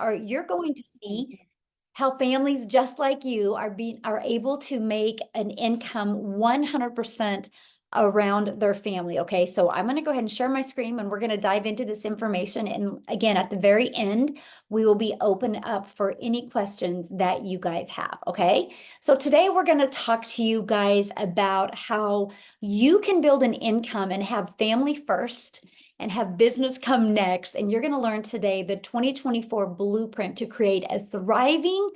you're going to see how families just like you are able to make an income 100% around their family. Okay, so I'm going to go ahead and share my screen and we're going to dive into this information. And again, at the very end, we will be open up for any questions that you guys have. Okay, so today we're going to talk to you guys about how you can build an income and have family first and have business come next. And you're going to learn today the 2024 blueprint to create a thriving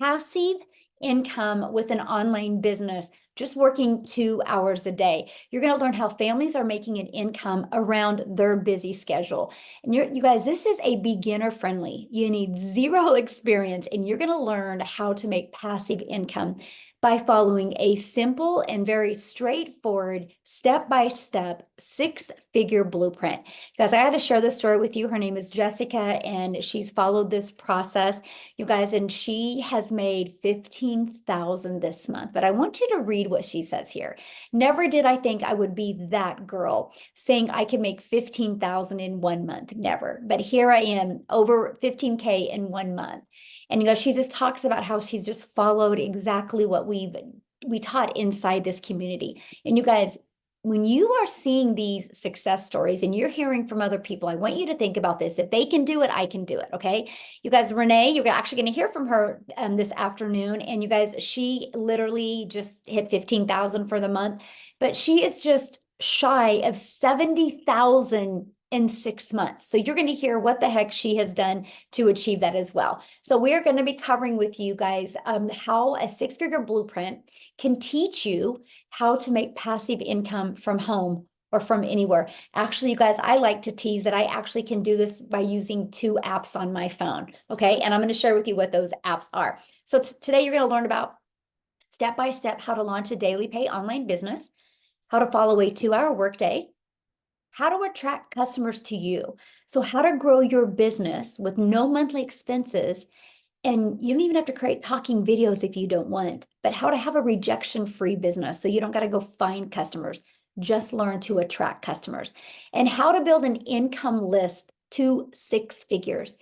passive income with an online business, just working 2 hours a day. You're going to learn how families are making an income around their busy schedule. And you guys, this is a beginner friendly. You need zero experience, and you're going to learn how to make passive income by following a simple and very straightforward step-by-step 6-figure blueprint. Guys, I had to share this story with you. Her name is Jessica, and she's followed this process, you guys, and she has made $15,000 this month. But I want you to read what she says here. Never did I think I would be that girl saying I could make $15,000 in 1 month. Never. But here I am, over 15K in 1 month. And you know, she just talks about how she's just followed exactly what we taught inside this community. And you guys, when you are seeing these success stories and you're hearing from other people, I want you to think about this. If they can do it, I can do it. Okay. You guys, Renee, you're actually going to hear from her this afternoon. And you guys, she literally just hit 15,000 for the month, but she is just shy of 70,000 in 6 months. So you're going to hear what the heck she has done to achieve that as well. So we're going to be covering with you guys how a 6-figure blueprint can teach you how to make passive income from home or from anywhere. Actually, you guys, I like to tease that I actually can do this by using 2 apps on my phone. Okay. And I'm going to share with you what those apps are. So today you're going to learn about step-by-step how to launch a daily pay online business, how to follow a 2-hour workday, how to attract customers to you. So how to grow your business with no monthly expenses. And you don't even have to create talking videos if you don't want, but how to have a rejection-free business. So you don't got to go find customers, just learn to attract customers, and how to build an income list to 6 figures.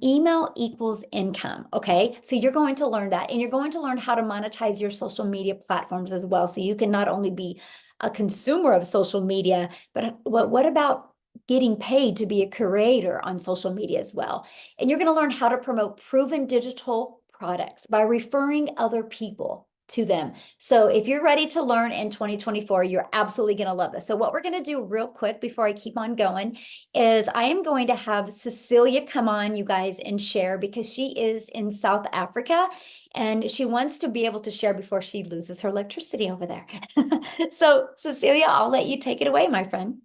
Email equals income. Okay. So you're going to learn that, and you're going to learn how to monetize your social media platforms as well. So you can not only be a consumer of social media, but what about getting paid to be a creator on social media as well? And you're going to learn how to promote proven digital products by referring other people to them. So if you're ready to learn in 2024, you're absolutely going to love this. So what we're going to do real quick before I keep on going is I am going to have Cecilia come on, you guys, and share, because she is in South Africa and she wants to be able to share before she loses her electricity over there. So Cecilia, I'll let you take it away, my friend.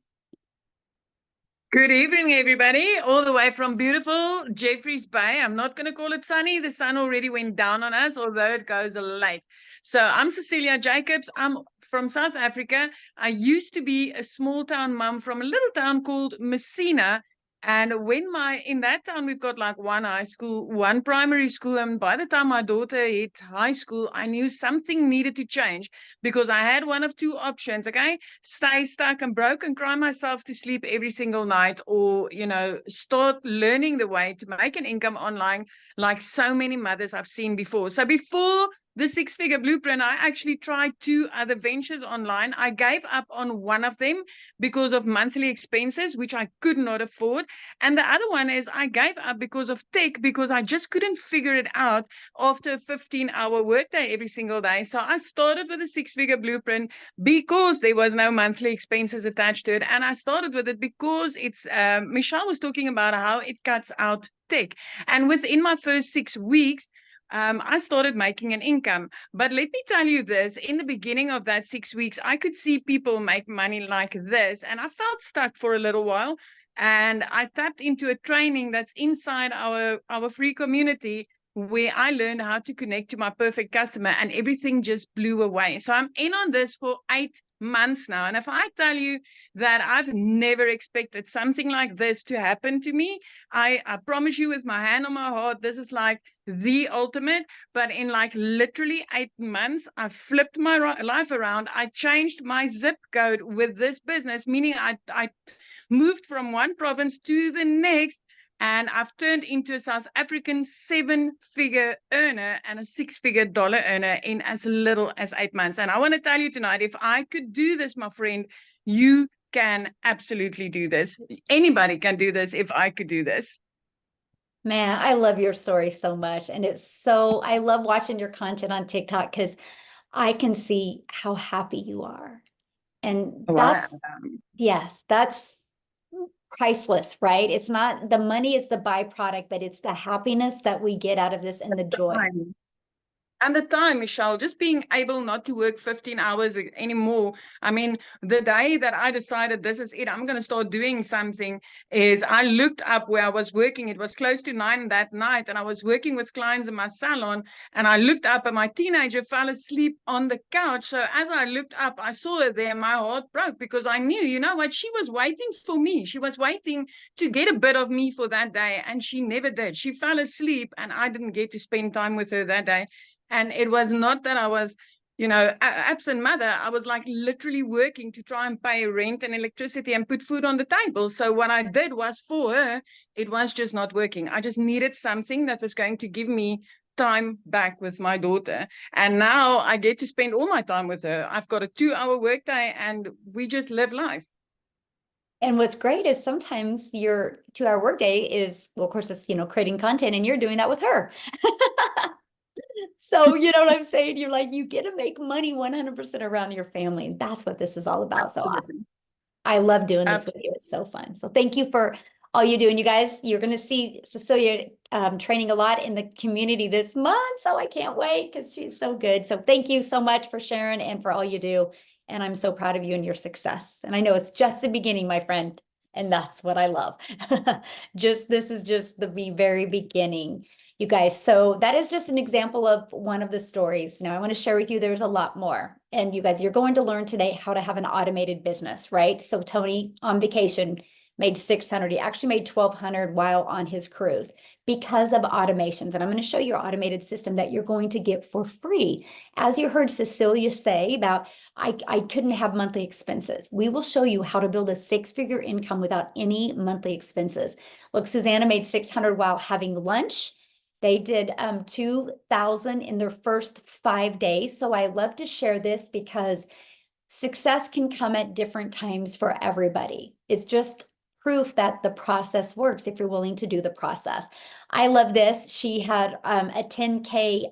Good evening, everybody, all the way from beautiful Jeffreys Bay. I'm not going to call it sunny. The sun already went down on us, although it goes late. So I'm Cecilia Jacobs. I'm from South Africa. I used to be a small town mum from a little town called Messina. And in that town, we've got like 1 high school, 1 primary school. And by the time my daughter hit high school, I knew something needed to change, because I had one of 2 options. Okay. Stay stuck and broke and cry myself to sleep every single night, or, you know, start learning the way to make an income online, like so many mothers I've seen before. So before the 6-figure blueprint, I actually tried 2 other ventures online. I gave up on one of them because of monthly expenses, which I could not afford. And the other one is I gave up because of tech, because I just couldn't figure it out after a 15-hour workday every single day. So I started with a 6-figure blueprint because there was no monthly expenses attached to it. And I started with it because it's Michelle was talking about how it cuts out tech. And within my first 6 weeks, I started making an income. But let me tell you this, in the beginning of that 6 weeks, I could see people make money like this, and I felt stuck for a little while. And I tapped into a training that's inside our free community, where I learned how to connect to my perfect customer, and everything just blew away. So I'm in on this for 8 months now. And if I tell you that I've never expected something like this to happen to me, I promise you with my hand on my heart, this is like the ultimate. But in like literally 8 months, I flipped my life around. I changed my zip code with this business, meaning I moved from one province to the next and I've turned into a South African 7-figure earner and a $6-figure dollar earner in as little as 8 months. And I want to tell you tonight, if I could do this, my friend, you can absolutely do this. Anybody can do this if I could do this. Man, I love your story so much. And I love watching your content on TikTok because I can see how happy you are. And Wow. yes, that's priceless, right? It's not the money is the byproduct, but it's the happiness that we get out of this and the joy. And the time, Michelle, just being able not to work 15 hours anymore. I mean, the day that I decided this is it, I'm going to start doing something, is I looked up where I was working. It was close to 9 that night, and I was working with clients in my salon. And I looked up, and my teenager fell asleep on the couch. So as I looked up, I saw her there. My heart broke because I knew, you know what, she was waiting for me. She was waiting to get a bit of me for that day, and she never did. She fell asleep, and I didn't get to spend time with her that day. And it was not that I was, absent mother. I was like literally working to try and pay rent and electricity and put food on the table. So what I did was for her, it was just not working. I just needed something that was going to give me time back with my daughter. And now I get to spend all my time with her. I've got a 2-hour workday and we just live life. And what's great is sometimes your 2-hour workday is, well, of course, it's, creating content and you're doing that with her. So, you know what I'm saying? You're like, you get to make money 100% around your family. And that's what this is all about. So I love doing this with you. It's so fun. So thank you for all you do. And you guys, you're going to see Cecilia training a lot in the community this month. So I can't wait because she's so good. So thank you so much for sharing and for all you do. And I'm so proud of you and your success. And I know it's just the beginning, my friend. And that's what I love. This is just the very beginning, you guys. So that is just an example of one of the stories. Now I want to share with you, there's a lot more. And you guys, you're going to learn today how to have an automated business, right? So Tony on vacation made 600. He actually made 1,200 while on his cruise because of automations. And I'm going to show you your automated system that you're going to get for free. As you heard Cecilia say about, I couldn't have monthly expenses. We will show you how to build a 6-figure income without any monthly expenses. Look, Susanna made 600 while having lunch. They did 2,000 in their first 5 days. So I love to share this because success can come at different times for everybody. It's just proof that the process works if you're willing to do the process. I love this. She had a 10K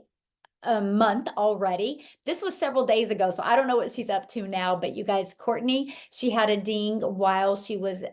a month already. This was several days ago, so I don't know what she's up to now, but you guys, Courtney, she had a ding while she was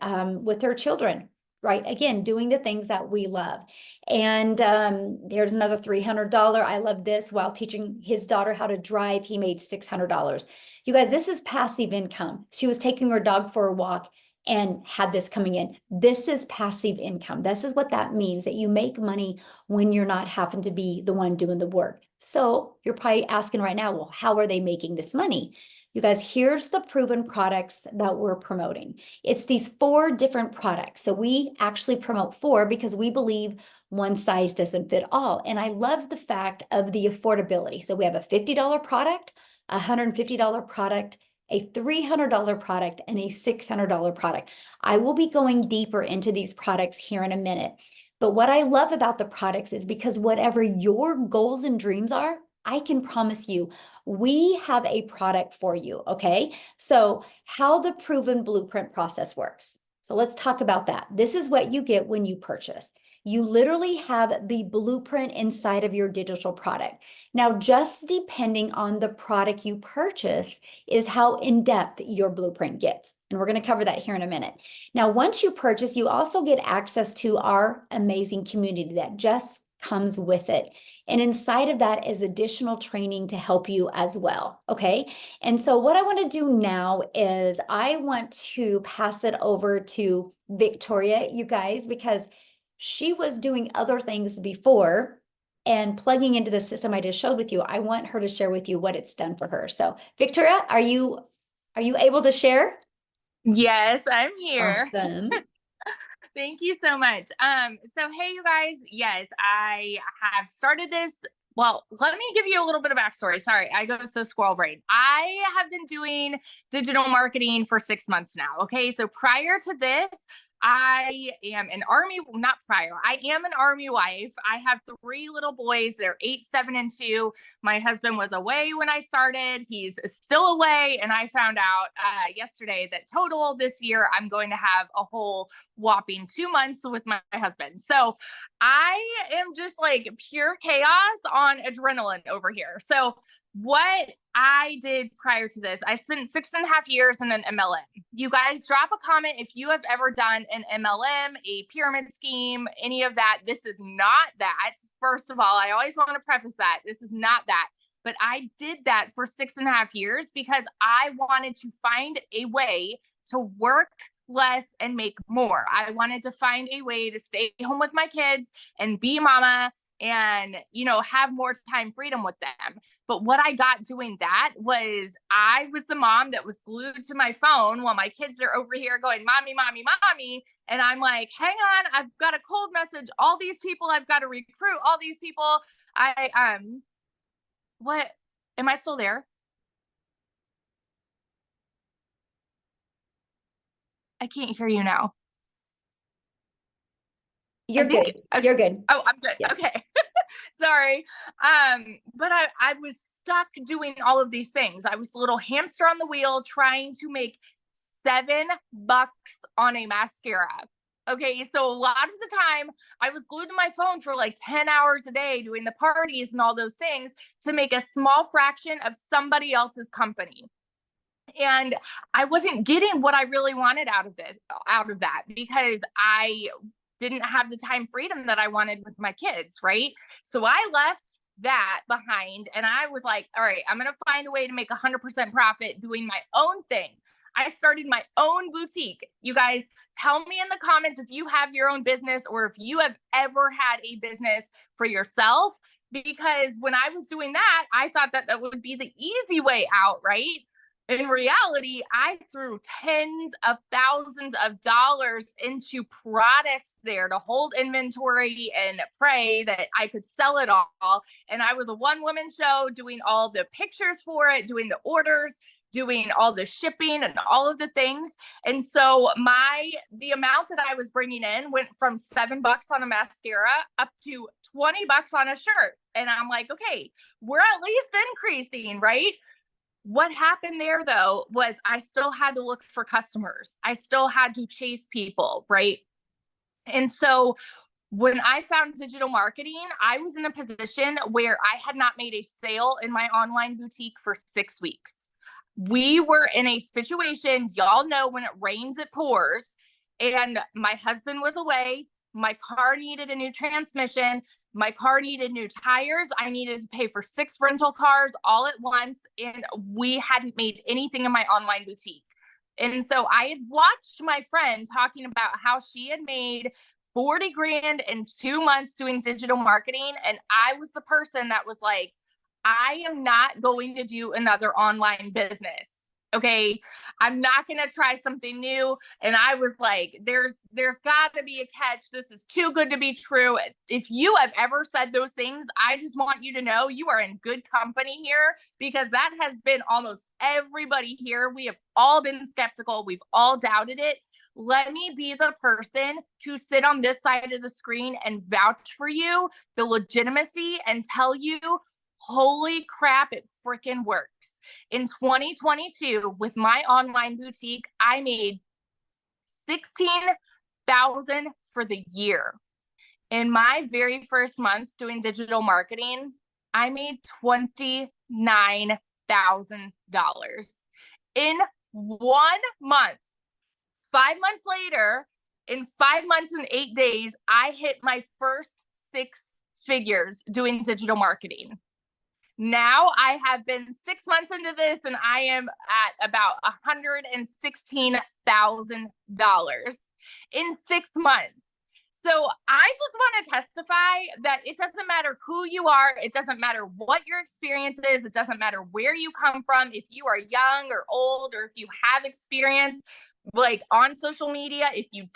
with her children. Right. Again, doing the things that we love. And there's another $300. I love this. While teaching his daughter how to drive, he made $600. You guys, this is passive income. She was taking her dog for a walk and had this coming in. This is passive income. This is what that means, that you make money when you're not having to be the one doing the work. So you're probably asking right now, well, how are they making this money? You guys, here's the proven products that we're promoting. It's these 4 different products. So we actually promote 4 because we believe one size doesn't fit all. And I love the fact of the affordability. So we have a $50 product, a $150 product, a $300 product, and a $600 product. I will be going deeper into these products here in a minute. But what I love about the products is because whatever your goals and dreams are, I can promise you, we have a product for you, okay? So how the proven blueprint process works. So let's talk about that. This is what you get when you purchase. You literally have the blueprint inside of your digital product. Now, just depending on the product you purchase is how in-depth your blueprint gets. And we're going to cover that here in a minute. Now, once you purchase, you also get access to our amazing community that just comes with it. And inside of that is additional training to help you as well. Okay. And so what I want to do now is I want to pass it over to Victoria, you guys, because she was doing other things before and plugging into the system I just showed with you. I want her to share with you what it's done for her. So Victoria, are you able to share? Yes, I'm here. Awesome. Thank you so much. So hey, you guys, yes, I have started this. Well, let me give you a little bit of backstory. Sorry, I go so squirrel brain. I have been doing digital marketing for 6 months now. Okay. So prior to this, I am an Army, not prior. I am an Army wife. I have 3 little boys. They're 8, 7, and 2. My husband was away when I started. He's still away. And I found out yesterday that total this year, I'm going to have a whole whopping 2 months with my husband. So I am just like pure chaos on adrenaline over here. So what I did prior to this, I spent 6.5 years in an MLM. You guys drop a comment if you have ever done an MLM, a pyramid scheme, any of that. This is not that. First of all, I always want to preface that. This is not that. But I did that for 6.5 years because I wanted to find a way to work less and make more. I wanted to find a way to stay home with my kids and be mama and, you know, have more time freedom with them. But what I got doing that was I was the mom that was glued to my phone while my kids are over here going, mommy, mommy, mommy. And I'm like, hang on, I've got a cold message. All these people I've got to recruit, all these people. What, am I still there? I can't hear you now. You're good. You're good. Oh, I'm good. Yes. Okay. Sorry. But I was stuck doing all of these things. I was a little hamster on the wheel trying to make $7 on a mascara. Okay. So a lot of the time I was glued to my phone for like 10 hours a day doing the parties and all those things to make a small fraction of somebody else's company. And I wasn't getting what I really wanted out of that, because I didn't have the time freedom that I wanted with my kids, right? So I left that behind and I was like, all right, I'm going to find a way to make 100% profit doing my own thing. I started my own boutique. You guys tell me in the comments if you have your own business or if you have ever had a business for yourself, because when I was doing that, I thought that that would be the easy way out, right? In reality, I threw tens of thousands of dollars into products there to hold inventory and pray that I could sell it all. And I was a one-woman show doing all the pictures for it, doing the orders, doing all the shipping and all of the things. And so the amount that I was bringing in went from $7 on a mascara up to $20 on a shirt. And I'm like, okay, we're at least increasing, right? What happened there, though, was I still had to look for customers. I still had to chase people, right? And so when I found digital marketing, I was in a position where I had not made a sale in my online boutique for 6 weeks. We were in a situation, y'all know when it rains, it pours. And my husband was away. My car needed a new transmission. My car needed new tires. I needed to pay for 6 rental cars all at once. And we hadn't made anything in my online boutique. And so I had watched my friend talking about how she had made 40 grand in 2 months doing digital marketing. And I was the person that was like, I am not going to do another online business. Okay. I'm not going to try something new. And I was like, there's got to be a catch. This is too good to be true. If you have ever said those things, I just want you to know you are in good company here, because that has been almost everybody here. We have all been skeptical. We've all doubted it. Let me be the person to sit on this side of the screen and vouch for you, the legitimacy, and tell you, holy crap, it freaking works. In 2022, with my online boutique, I made $16,000 for the year. In my very first month doing digital marketing, I made $29,000 in 1 month. 5 months later, in 5 months and 8 days, I hit my first 6 figures doing digital marketing. Now I have been 6 months into this and I am at about $116,000 in 6 months. So I just want to testify that it doesn't matter who you are. It doesn't matter what your experience is. It doesn't matter where you come from. If you are young or old, or if you have experience like on social media, if you've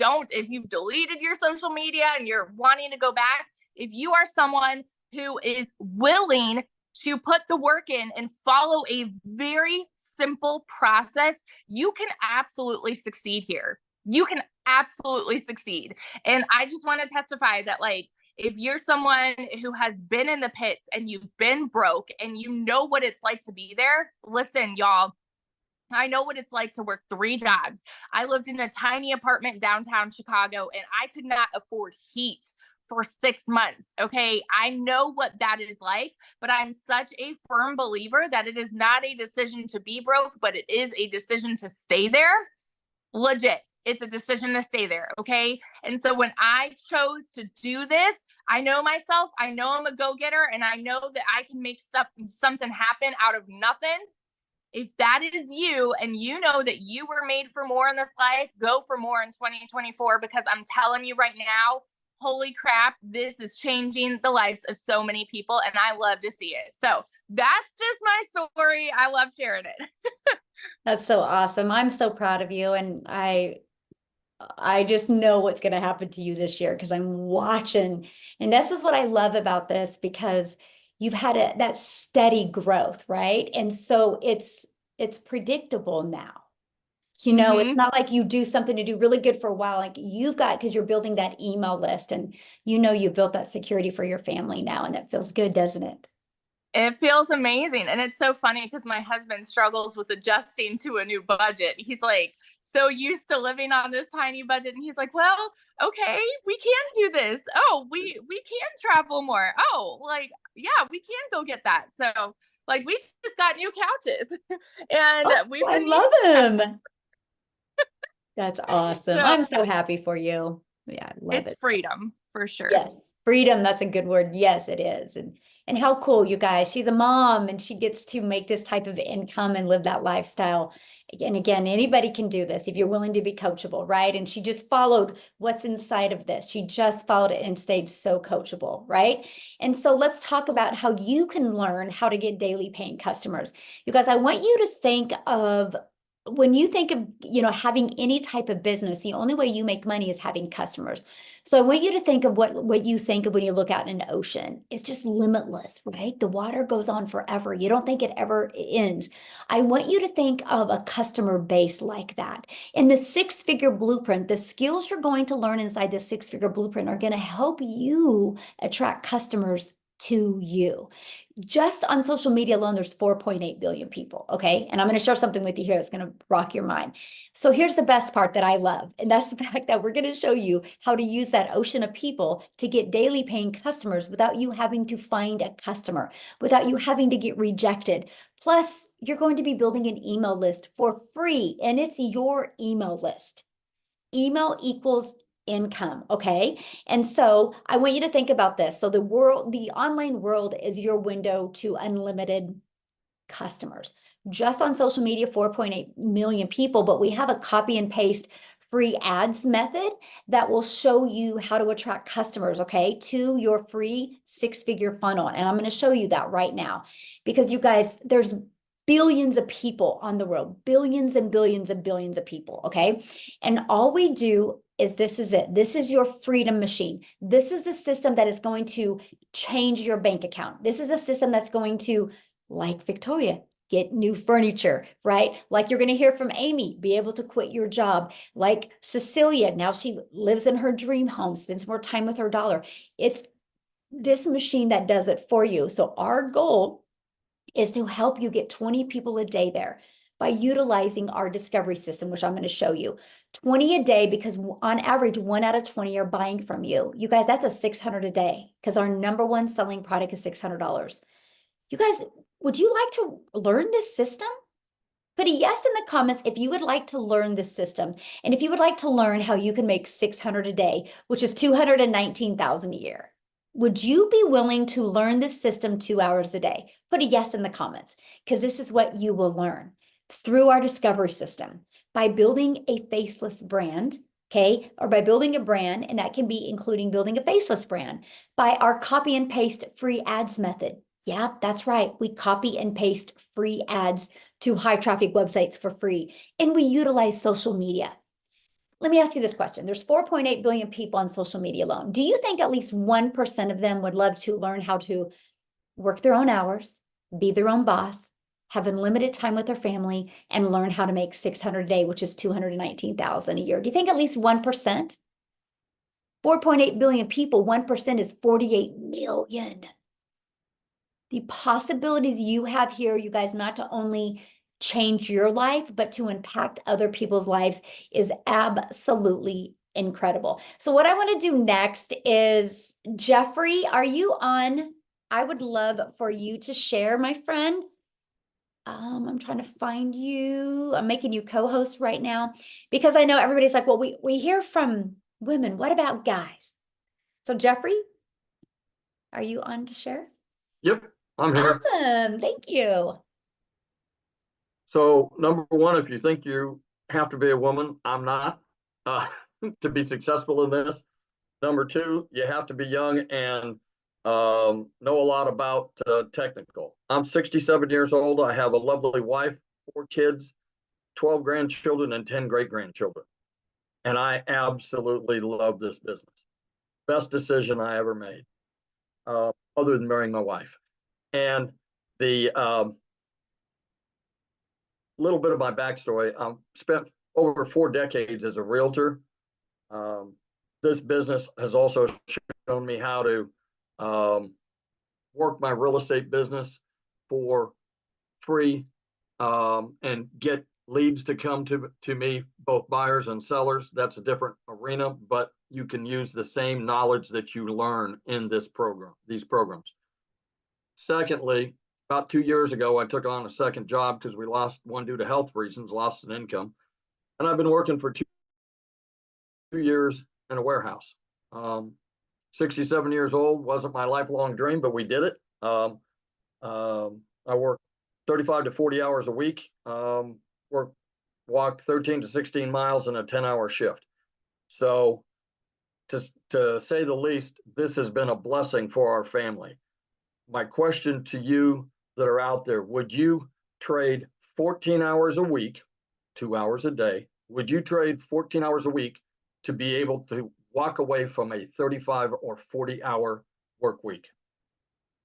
deleted your social media and you're wanting to go back, if you are someone who is willing to put the work in and follow a very simple process, you can absolutely succeed here. you can absolutely succeed. And I just want to testify that, like, if you're someone who has been in the pits and you've been broke and you know what it's like to be there, listen, y'all, I know what it's like to work 3 jobs. I lived in a tiny apartment downtown Chicago and I could not afford heat for 6 months. Okay. I know what that is like, but I'm such a firm believer that it is not a decision to be broke, but it is a decision to stay there. Legit. It's a decision to stay there. Okay. And so when I chose to do this, I know myself, I know I'm a go-getter, and I know that I can make something happen out of nothing. If that is you and you know that you were made for more in this life, go for more in 2024, because I'm telling you right now, holy crap, this is changing the lives of so many people, and I love to see it. So that's just my story. I love sharing it. That's so awesome. I'm so proud of you. And I just know what's going to happen to you this year because I'm watching. And this is what I love about this, because you've had that steady growth, right? And so it's predictable now. You know, it's not like you do something to do really good for a while. Like you've got, because you're building that email list and you know you've built that security for your family now, and that feels good, doesn't it? It feels amazing. And it's so funny because my husband struggles with adjusting to a new budget. He's like so used to living on this tiny budget. And he's like, well, okay, we can do this. Oh, we can travel more. Oh, like, yeah, we can go get that. So like we just got new couches and Oh, we've I been love him. That's awesome. so I'm so happy for you. Yeah, I love it's it. freedom for sure. Yes, freedom, that's a good word. Yes, it is. And how cool, you guys. She's a mom and she gets to make this type of income and live that lifestyle. And again, anybody can do this if you're willing to be coachable, right? And she just followed what's inside of this. She just followed it and stayed so coachable, right? And so let's talk about how you can learn how to get daily paying customers. You guys, I want you to think of, when you think of, having any type of business, the only way you make money is having customers. So I want you to think of what you think of when you look out in an ocean. It's just limitless, right? The water goes on forever. You don't think it ever ends. I want you to think of a customer base like that. In the 6-figure blueprint, the skills you're going to learn inside the 6-figure blueprint are going to help you attract customers to you. Just on social media alone, there's 4.8 billion people, okay? And I'm going to share something with you here that's going to rock your mind. So here's the best part that I love, and that's the fact that we're going to show you how to use that ocean of people to get daily paying customers without you having to find a customer, without you having to get rejected. Plus, you're going to be building an email list for free, and it's your email list. Email equals income, okay? And so I want you to think about this. So the online world is your window to unlimited customers. Just on social media, 4.8 million people, but we have a copy and paste free ads method that will show you how to attract customers, okay, to your free 6-figure funnel. And I'm going to show you that right now, because you guys, there's billions of people on the world, billions and billions and billions of people, okay? And all we do is, this is it. This is your freedom machine. This is a system that is going to change your bank account. This is a system that's going to, like Victoria, get new furniture, right? Like you're going to hear from Amy, be able to quit your job. Like Cecilia, now she lives in her dream home, spends more time with her daughter. It's this machine that does it for you. So our goal is to help you get 20 people a day there by utilizing our discovery system, which I'm going to show you. 20 a day, because on average, 1 out of 20 are buying from you. You guys, that's a $600 a day, because our number one selling product is $600. You guys, would you like to learn this system? Put a yes in the comments if you would like to learn this system. And if you would like to learn how you can make $600 a day, which is $219,000 a year. Would you be willing to learn this system 2 hours a day? Put a yes in the comments, because this is what you will learn through our discovery system by building a faceless brand, okay? Or by building a brand, and that can be including building a faceless brand, by our copy and paste free ads method. Yeah, that's right. We copy and paste free ads to high traffic websites for free, and we utilize social media. Let me ask you this question. There's 4.8 billion people on social media alone. Do you think at least 1% of them would love to learn how to work their own hours, be their own boss, have unlimited time with their family, and learn how to make 600 a day, which is 219,000 a year. Do you think at least 1%? 4.8 billion people, 1% is 48 million. The possibilities you have here, you guys, not to only change your life, but to impact other people's lives is absolutely incredible. So what I want to do next is, Jeffrey, are you on? I would love for you to share, my friend. I'm trying to find you. I'm making you co-host right now because I know everybody's like, well, we hear from women. What about guys? So Jeffrey, are you on to share? Yep, I'm here. Awesome. Thank you. So number one, if you think you have to be a woman, I'm not, to be successful in this. Number two, you have to be young and know a lot about technical. I'm 67 years old. I have a lovely wife, 4 kids, 12 grandchildren, and 10 great-grandchildren. And I absolutely love this business. Best decision I ever made, other than marrying my wife. And the little bit of my backstory, spent over 4 decades as a realtor. This business has also shown me how to work my real estate business for free and get leads to come to me, both buyers and sellers. That's a different arena, but you can use the same knowledge that you learn in these programs. Secondly, about 2 years ago, I took on a second job because we lost one due to health reasons, lost an income. And I've been working for 2 years in a warehouse. 67 years old, wasn't my lifelong dream, but we did it. I work 35 to 40 hours a week, walk 13 to 16 miles in a 10-hour shift. So to say the least, this has been a blessing for our family. My question to you that are out there, would you trade 14 hours a week, 2 hours a day? Would you trade 14 hours a week to be able to walk away from a 35 or 40-hour work week?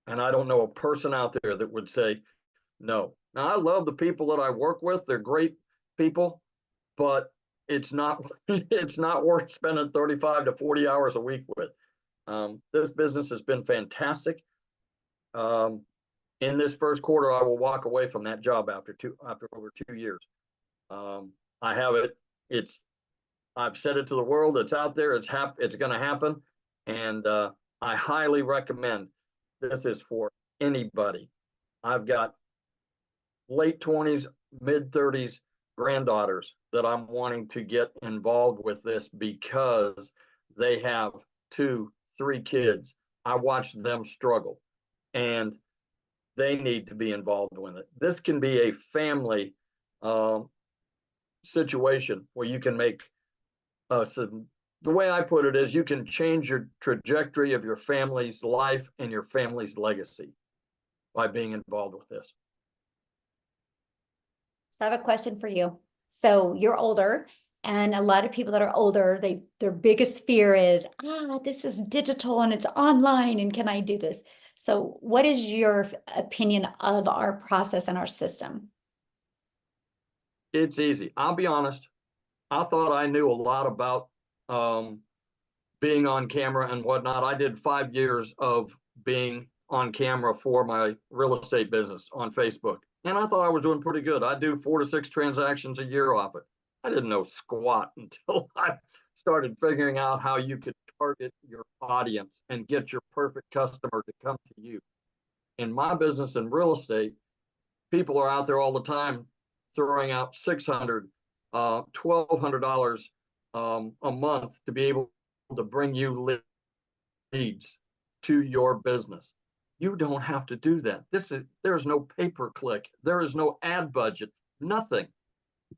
And I don't know a person out there that would say no. Now, I love the people that I work with. They're great people, but it's not it's not worth spending 35 to 40 hours a week with. This business has been fantastic. In this first quarter, I will walk away from that job after over 2 years. I have it. I've said it to the world. It's out there. It's going to happen, and I highly recommend. This is for anybody. I've got late 20s, mid 30s granddaughters that I'm wanting to get involved with this because they have 2, 3 kids. I watched them struggle, and they need to be involved with it. This can be a family situation where you can make the way I put it is you can change your trajectory of your family's life and your family's legacy by being involved with this. So I have a question for you. So you're older, and a lot of people that are older, their biggest fear is, this is digital and it's online, and can I do this? So what is your opinion of our process and our system? It's easy. I'll be honest. I thought I knew a lot about being on camera and whatnot. I did 5 years of being on camera for my real estate business on Facebook. And I thought I was doing pretty good. I do 4 to 6 transactions a year off it. I didn't know squat until I started figuring out how you could target your audience and get your perfect customer to come to you. In my business in real estate, people are out there all the time throwing out $600, $1,200 a month to be able to bring you leads to your business. You don't have to do that. There's no pay-per-click. There is no ad budget, nothing.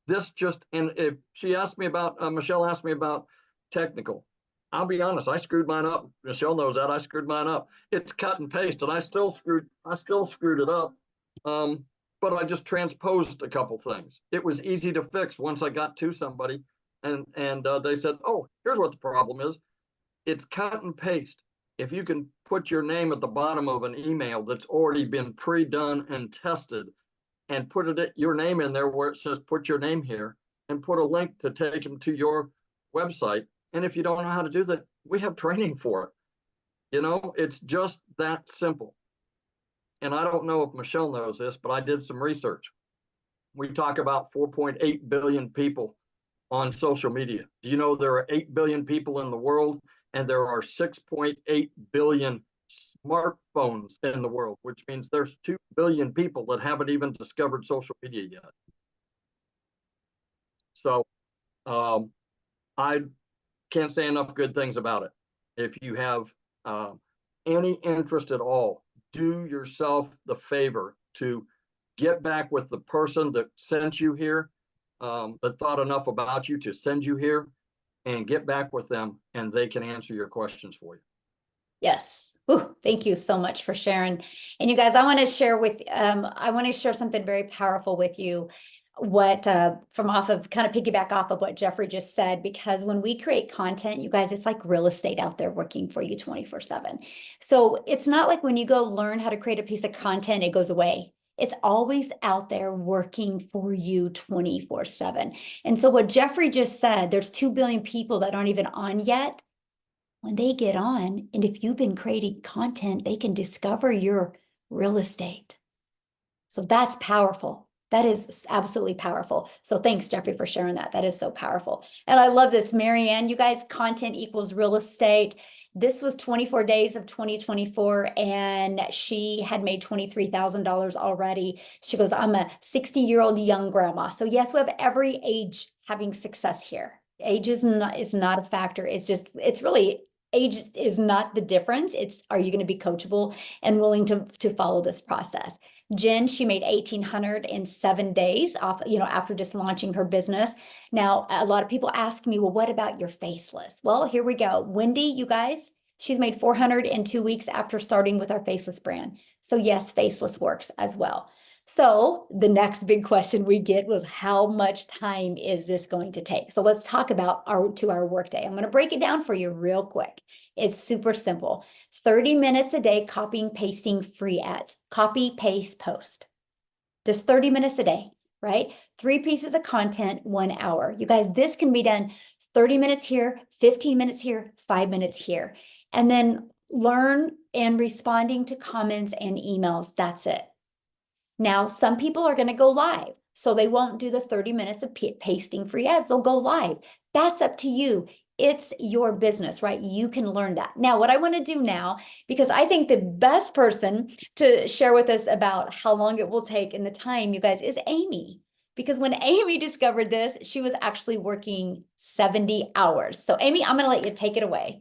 And if she asked me about, Michelle asked me about technical, I'll be honest, I screwed mine up. Michelle knows that. I screwed mine up. It's cut and paste, and I still screwed it up. But I just transposed a couple things. It was easy to fix once I got to somebody, and they said, oh, here's what the problem is. It's cut and paste. If you can put your name at the bottom of an email that's already been pre-done and tested, and put your name in there where it says, put your name here, and put a link to take them to your website. And if you don't know how to do that, we have training for it. You know, it's just that simple. And I don't know if Michelle knows this, but I did some research. We talk about 4.8 billion people on social media. Do you know there are 8 billion people in the world, and there are 6.8 billion smartphones in the world, which means there's 2 billion people that haven't even discovered social media yet. So I can't say enough good things about it. If you have any interest at all, do yourself the favor to get back with the person that sent you here, that thought enough about you to send you here, and get back with them, and they can answer your questions for you. Yes. Ooh, thank you so much for sharing. And you guys, I want to share something very powerful with you. What from off of kind of piggyback off of what Jeffrey just said, because when we create content, you guys, it's like real estate out there working for you 24/7. So it's not like when you go learn how to create a piece of content, it goes away. It's always out there working for you 24/7. And so what Jeffrey just said, there's 2 billion people that aren't even on yet. When they get on, and if you've been creating content, they can discover your real estate. So that's powerful. That is absolutely powerful. So thanks, Jeffrey, for sharing that. That is so powerful. And I love this, Marianne. You guys, content equals real estate. This was 24 days of 2024, and she had made $23,000 already. She goes, I'm a 60-year-old young grandma. So yes, we have every age having success here. Age is not a factor. It's really, age is not the difference. It's, are you going to be coachable and willing to follow this process? Jen, she made 1,800 in 7 days off, after just launching her business. Now, a lot of people ask me, well, what about your faceless? Well, here we go. Wendy, you guys, she's made 400 in 2 weeks after starting with our faceless brand. So yes, faceless works as well. So the next big question we get was, how much time is this going to take? So let's talk about our 2-hour workday. I'm going to break it down for you real quick. It's super simple. 30 minutes a day, copying, pasting free ads. Copy, paste, post. Just 30 minutes a day, right? 3 pieces of content, 1 hour. You guys, this can be done 30 minutes here, 15 minutes here, 5 minutes here. And then learn and responding to comments and emails. That's it. Now, some people are going to go live, so they won't do the 30 minutes of pasting free ads. They'll go live. That's up to you. It's your business, right? You can learn that. Now, what I want to do now, because I think the best person to share with us about how long it will take and the time, you guys, is Amy. Because when Amy discovered this, she was actually working 70 hours. So Amy, I'm going to let you take it away.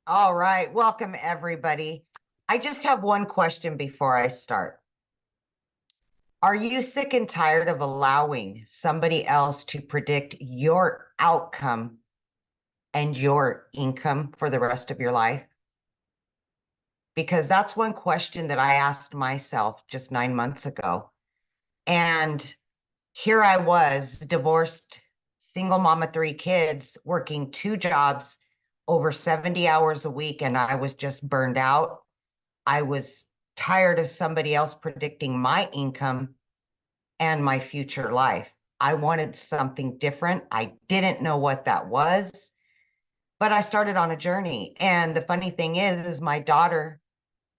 All right, welcome everybody. I just have one question before I start. Are you sick and tired of allowing somebody else to predict your outcome and your income for the rest of your life? Because that's one question that I asked myself just 9 months ago. And here I was, divorced, single mom of 3 kids, working 2 jobs, over 70 hours a week, and I was just burned out. I was tired of somebody else predicting my income and my future life. I wanted something different. I didn't know what that was, but I started on a journey. And the funny thing is my daughter,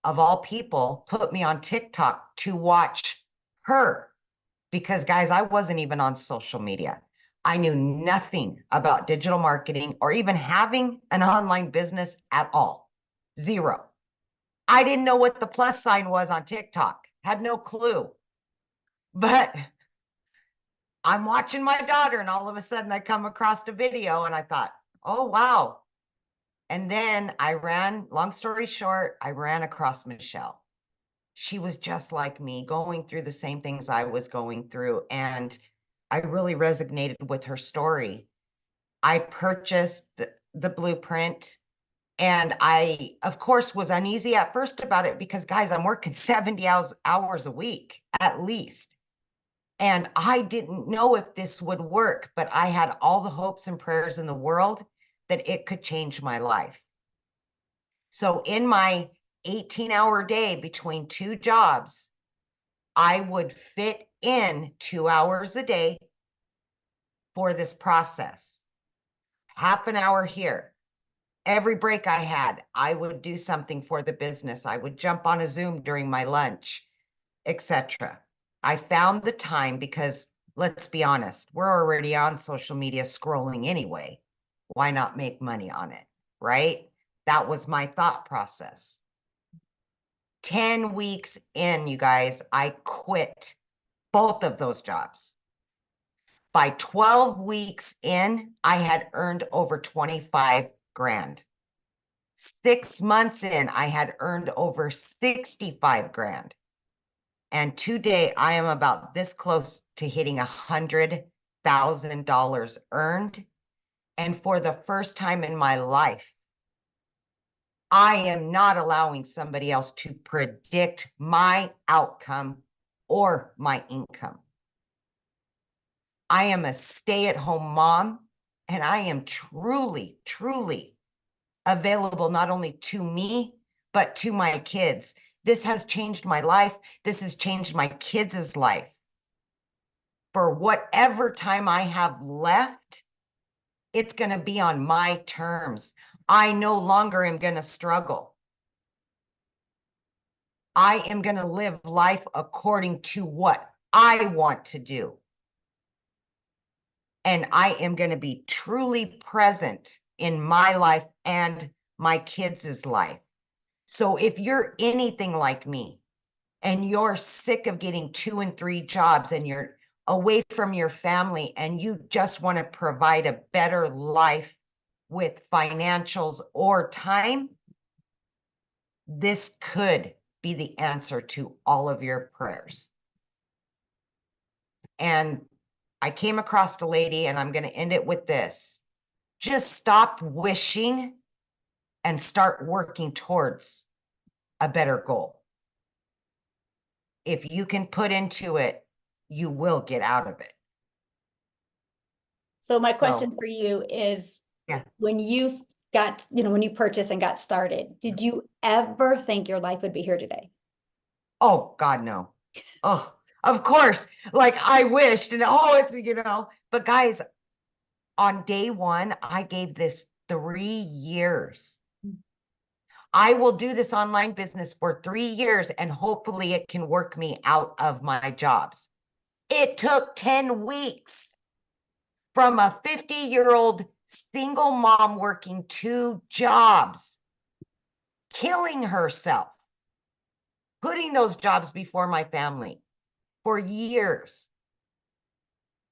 of all people, put me on TikTok to watch her, because guys, I wasn't even on social media. I knew nothing about digital marketing or even having an online business at all. Zero. I didn't know what the plus sign was on TikTok. Had no clue. But I'm watching my daughter, and all of a sudden I come across a video and I thought, oh, wow. And then long story short, I ran across Michelle. She was just like me, going through the same things I was going through. And I really resonated with her story. I purchased the blueprint. And I, of course, was uneasy at first about it because, guys, I'm working 70 hours a week at least. And I didn't know if this would work, but I had all the hopes and prayers in the world that it could change my life. So in my 18-hour day between 2 jobs, I would fit in 2 hours a day for this process. Half an hour here. Every break I had, I would do something for the business. I would jump on a Zoom during my lunch, etc. I found the time because, let's be honest, we're already on social media scrolling anyway. Why not make money on it, right? That was my thought process. 10 weeks in, you guys, I quit both of those jobs. By 12 weeks in, I had earned over 25 grand. 6 months in, I had earned over 65 grand. And today I am about this close to hitting $100,000 earned. And for the first time in my life, I am not allowing somebody else to predict my outcome or my income. I am a stay-at-home mom, and I am truly, truly available not only to me, but to my kids. This has changed my life. This has changed my kids' life. For whatever time I have left, it's going to be on my terms. I no longer am going to struggle. I am going to live life according to what I want to do. And I am going to be truly present in my life and my kids' life. So if you're anything like me and you're sick of getting 2 and 3 jobs and you're away from your family and you just want to provide a better life with financials or time, this could be the answer to all of your prayers. And I came across a lady, and I'm going to end it with this. Just stop wishing and start working towards a better goal. If you can put into it, you will get out of it. So my question for you is, Yeah. when you got, when you purchased and got started, did you ever think your life would be here today? Oh, God, no. Oh, of course. Like I wished, and but guys, on day one, I gave this 3 years. I will do this online business for 3 years, and hopefully it can work me out of my jobs. It took 10 weeks from a 50-year-old single mom working 2 jobs, killing herself, putting those jobs before my family for years.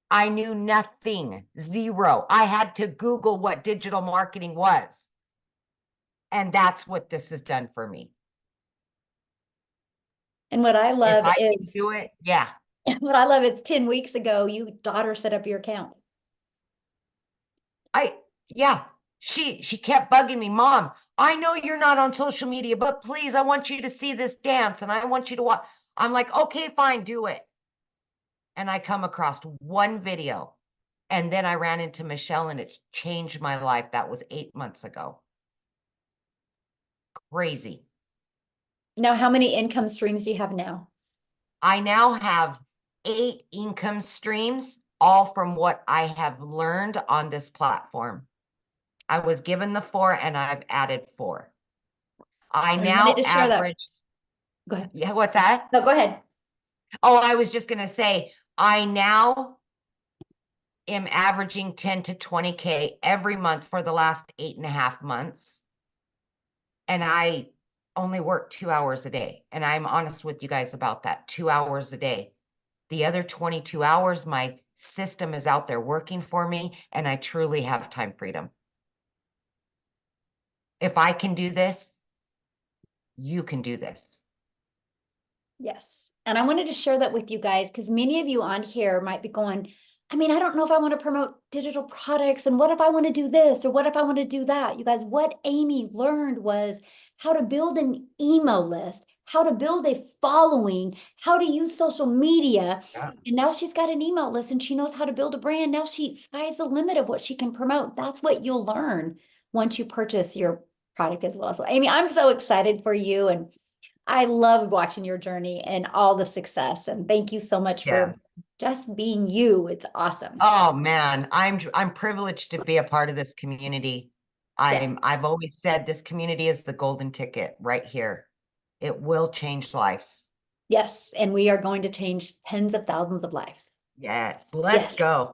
I knew nothing, zero. I had to Google what digital marketing was. And that's what this has done for me. And what I If love I can is, do it, yeah. what I love is 10 weeks ago, you daughter set up your account. Yeah, she kept bugging me, Mom, I know you're not on social media, but please, I want you to see this dance and I want you to watch. I'm like, okay, fine, do it. And I come across one video, and then I ran into Michelle, and it's changed my life. That was 8 months ago. Crazy. Now, how many income streams do you have now? I now have 8 income streams, all from what I have learned on this platform. I was given the 4, and I've added 4. I now wanted to share that. average. Go ahead. Yeah, what's that? No, go ahead. Oh, I was just going to say, I now am averaging 10 to 20K every month for the last 8.5 months. And I only work 2 hours a day. And I'm honest with you guys about that, 2 hours a day. The other 22 hours, my system is out there working for me, and I truly have time freedom. If I can do this, you can do this. Yes. And I wanted to share that with you guys, because many of you on here might be going, I mean, I don't know if I want to promote digital products, and what if I want to do this, or what if I want to do that? You guys, what Amy learned was how to build an email list, how to build a following, how to use social media. Yeah. And now she's got an email list and she knows how to build a brand. Now sky's the limit of what she can promote. That's what you'll learn once you purchase your product as well. So Amy, I'm so excited for you, and I love watching your journey and all the success. And thank you so much Yeah. for just being you. It's awesome. Oh man, I'm privileged to be a part of this community. Yes. I've always said this community is the golden ticket right here. It will change lives. Yes. And we are going to change tens of thousands of lives. Yes, let's Yes. go.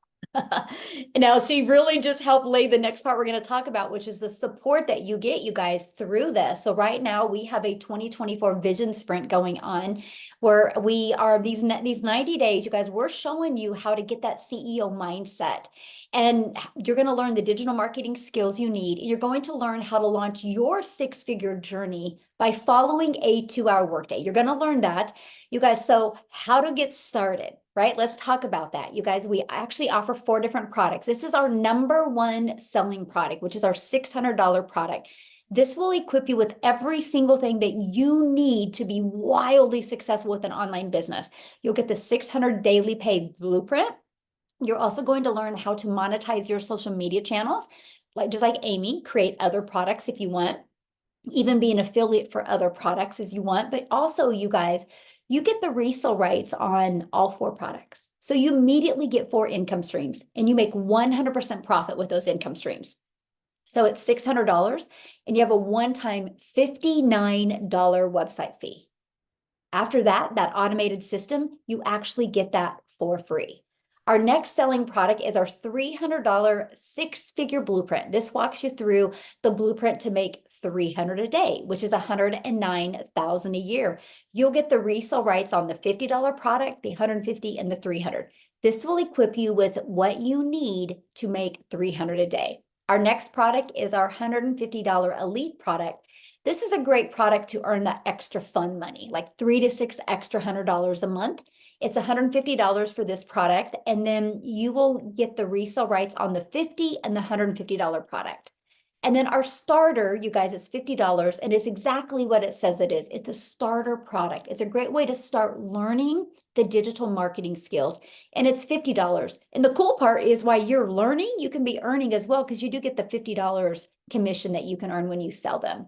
Now, she really just helped lay the next part we're going to talk about, which is the support that you get, you guys, through this. So right now we have a 2024 vision sprint going on where we are these 90 days, you guys, we're showing you how to get that CEO mindset. And you're going to learn the digital marketing skills you need. You're going to learn how to launch your six-figure journey by following a 2-hour workday. You're going to learn that, you guys. So how to get started, right? Let's talk about that. You guys, we actually offer 4 different products. This is our #1 selling product, which is our $600 product. This will equip you with every single thing that you need to be wildly successful with an online business. You'll get the 600 daily pay blueprint. You're also going to learn how to monetize your social media channels, just like Amy, create other products if you want, even be an affiliate for other products as you want. But also, you guys, you get the resale rights on all 4 products. So you immediately get 4 income streams and you make 100% profit with those income streams. So it's $600 and you have a one-time $59 website fee. After that, that automated system, you actually get that for free. Our next selling product is our $300 six-figure blueprint. This walks you through the blueprint to make 300 a day, which is 109,000 a year. You'll get the resale rights on the $50 product, the 150, and the 300. This will equip you with what you need to make 300 a day. Our next product is our $150 elite product. This is a great product to earn that extra fun money, like $3 to $6 extra $100 a month. It's $150 for this product, and then you will get the resale rights on the 50 and the $150 product. And then our starter, you guys, is $50, and it's exactly what it says it is. It's a starter product. It's a great way to start learning the digital marketing skills, and it's $50. And the cool part is while you're learning, you can be earning as well, because you do get the $50 commission that you can earn when you sell them.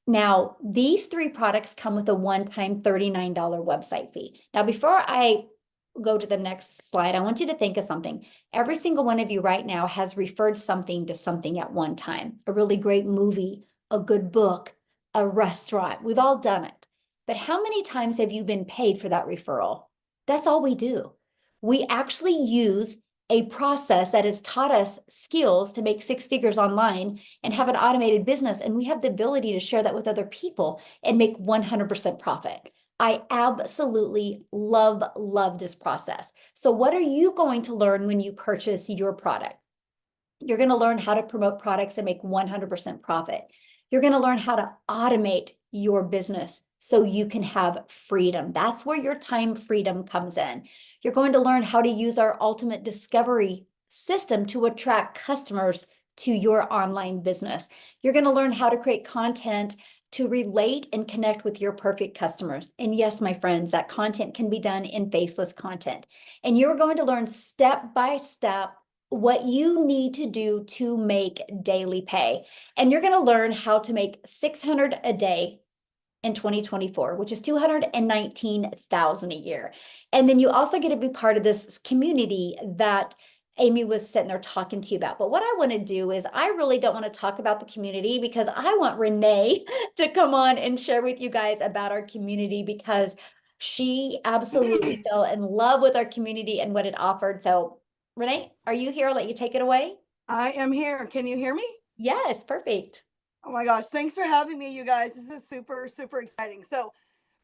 Now, these 3 products come with a one-time $39 website fee. Now, before I go to the next slide, I want you to think of something. Every single one of you right now has referred something to something at one time. A really great movie, a good book, a restaurant. We've all done it. But how many times have you been paid for that referral? That's all we do. We actually use a process that has taught us skills to make 6 figures online and have an automated business. And we have the ability to share that with other people and make 100% profit. I absolutely love this process. So what are you going to learn when you purchase your product? You're going to learn how to promote products and make 100% profit. You're going to learn how to automate your business so you can have freedom. That's where your time freedom comes in. You're going to learn how to use our ultimate discovery system to attract customers to your online business. You're going to learn how to create content to relate and connect with your perfect customers. And yes, my friends, that content can be done in faceless content. And you're going to learn step by step what you need to do to make daily pay. And you're going to learn how to make 600 a day in 2024, which is 219,000 a year. And then you also get to be part of this community that Amy was sitting there talking to you about. But what I want to do is I really don't want to talk about the community, because I want Renee to come on and share with you guys about our community, because she absolutely fell in love with our community and what it offered. So Renee, are you here? I'll let you take it away. I am here. Can you hear me? Yes, perfect. Oh my gosh. Thanks for having me, you guys. This is super, super exciting. So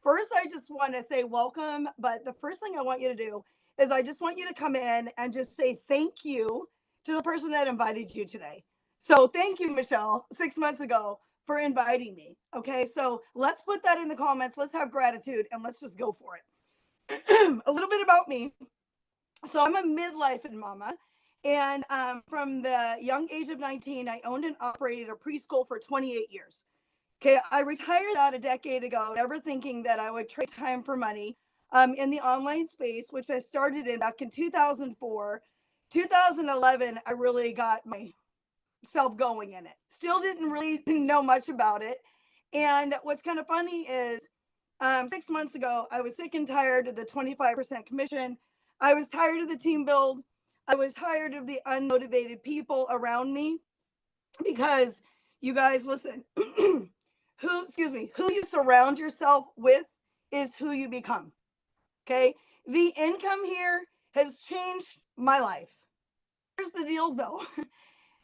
first, I just want to say welcome. But the first thing I want you to do is I just want you to come in and just say thank you to the person that invited you today. So thank you, Michelle, 6 months ago for inviting me. Okay. So let's put that in the comments. Let's have gratitude and let's just go for it. A little bit about me. So I'm a midlife mama. And from the young age of 19, I owned and operated a preschool for 28 years. Okay, I retired that a decade ago, never thinking that I would trade time for money in the online space, which I started in back in 2004. 2011, I really got my self going in it. Still didn't really know much about it. And what's kind of funny is 6 months ago, I was sick and tired of the 25% commission. I was tired of the team build. I was tired of the unmotivated people around me because you guys listen, who you surround yourself with is who you become. Okay. The income here has changed my life. Here's the deal though.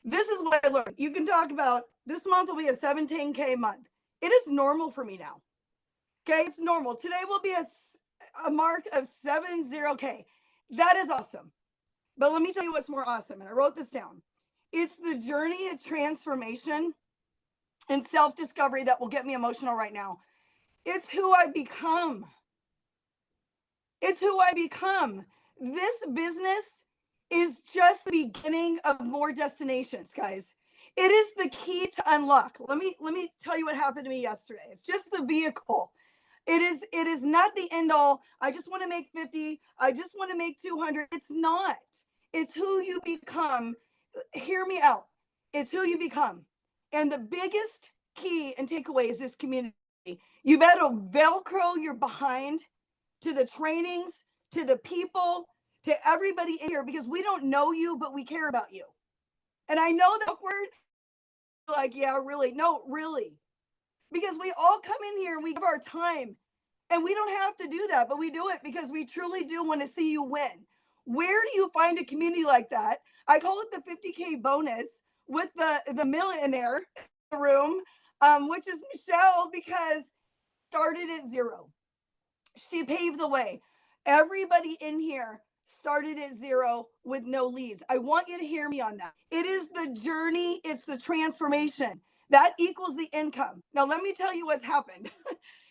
This is what I learned. You can talk about this month will be a 17K month. It is normal for me now. Okay, it's normal. Today will be a mark of 70K. That is awesome. But let me tell you what's more awesome. And I wrote this down. It's the journey of transformation and self-discovery that will get me emotional right now. It's who I become. It's who I become. This business is just the beginning of more destinations, guys. It is the key to unlock. Let me tell you what happened to me yesterday. It's just the vehicle. It is not the end all. I just want to make 50. I just want to make 200. It's not. It's who you become. Hear me out. It's who you become. And the biggest key and takeaway is this community. You better Velcro your behind to the trainings, to the people, to everybody in here, because we don't know you, but we care about you. And I know that word, like, yeah, really. No, really. Because we all come in here and we give our time, and we don't have to do that, but we do it because we truly do want to see you win. Where do you find a community like that? I call it the 50K bonus with the millionaire in the room, which is Michelle, because started at zero. She paved the way. Everybody in here started at zero with no leads. I want you to hear me on that. It is the journey. It's the transformation. That equals the income. Now, let me tell you what's happened.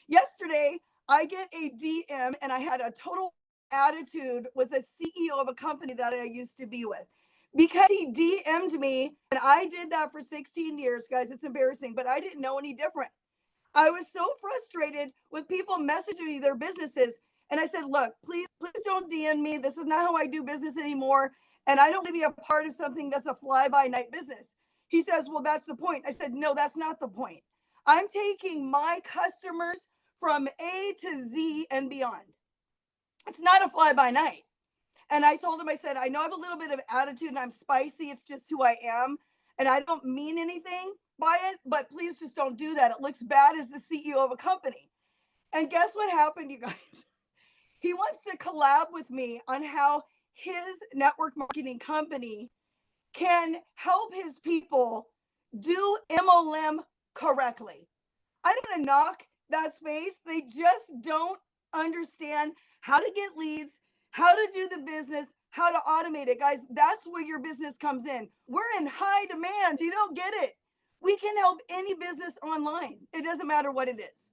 Yesterday, I get a DM and I had a total attitude with the CEO of a company that I used to be with because he DM'd me, and I did that for 16 years, guys. It's embarrassing, but I didn't know any different. I was so frustrated with people messaging me their businesses. And I said, look, please don't DM me. This is not how I do business anymore. And I don't want to be a part of something that's a fly-by-night business. He says, well, that's the point. I said, no, that's not the point. I'm taking my customers from A to Z and beyond. It's not a fly-by-night. And I told him, I said, I know I have a little bit of attitude and I'm spicy. It's just who I am. And I don't mean anything by it, but please just don't do that. It looks bad as the CEO of a company. And guess what happened, you guys? He wants to collab with me on how his network marketing company can help his people do MLM correctly. I don't want to knock that space. They just don't understand how to get leads, how to do the business, how to automate it. Guys, that's where your business comes in. We're in high demand. You don't get it. We can help any business online. It doesn't matter what it is.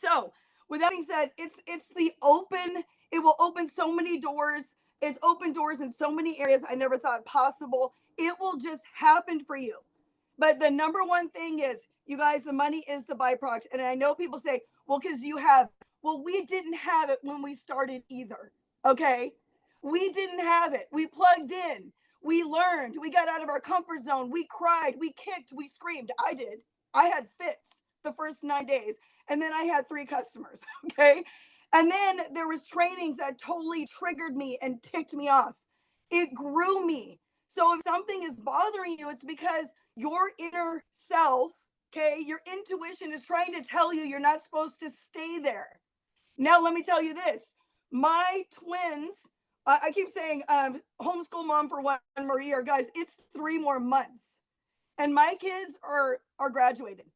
So with that being said, it's the open, it will open so many doors. It's open doors in so many areas I never thought possible. It will just happen for you. But the number one thing is, you guys, the money is the byproduct. And I know people say, well, because you have, well, we didn't have it when we started either. Okay. We didn't have it. We plugged in. We learned. We got out of our comfort zone. We cried. We kicked. We screamed. I did. I had fits the first 9 days. And then I had 3 customers. Okay. And then there was trainings that totally triggered me and ticked me off. It grew me. So if something is bothering you, it's because your inner self, okay, your intuition is trying to tell you you're not supposed to stay there. Now, let me tell you this. My twins, I keep saying homeschool mom for one, Maria, guys, it's 3 more months. And my kids are graduated.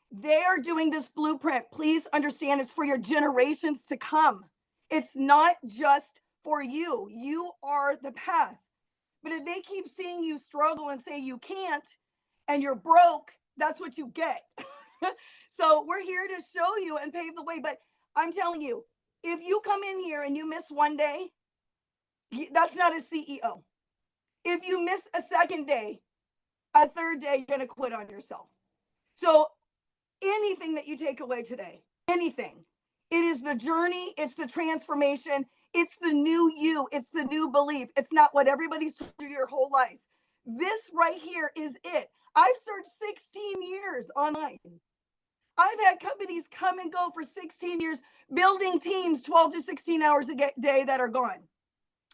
They are doing this blueprint. Please understand, it's for your generations to come. It's not just for you. You are the path. But if they keep seeing you struggle and say you can't and you're broke, that's what you get. So we're here to show you and pave the way. But I'm telling you, if you come in here and you miss one day, that's not a CEO. If you miss a second day, a third day, you're going to quit on yourself. So anything that you take away today, anything, it is the journey, it's the transformation, it's the new you, it's the new belief. It's not what everybody's told you your whole life. This right here is it. I've searched 16 years online. I've had companies come and go for 16 years, building teams 12 to 16 hours a day that are gone.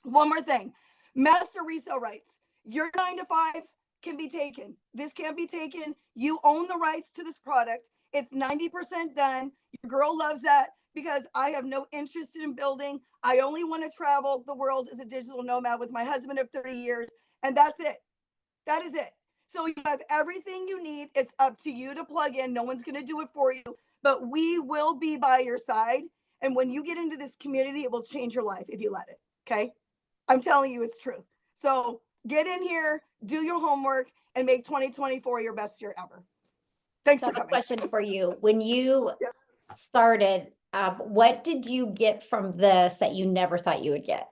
One more thing, master resale rights. Your 9 to 5 can be taken. This can't be taken. You own the rights to this product. It's 90% done. Your girl loves that because I have no interest in building. I only want to travel the world as a digital nomad with my husband of 30 years. And that's it. That is it. So you have everything you need. It's up to you to plug in. No one's going to do it for you, but we will be by your side. And when you get into this community, it will change your life if you let it. Okay. I'm telling you, it's truth. So get in here, do your homework, and make 2024 your best year ever. Thanks So I for have a coming. question for you. When you Yes. started, what did you get from this that you never thought you would get?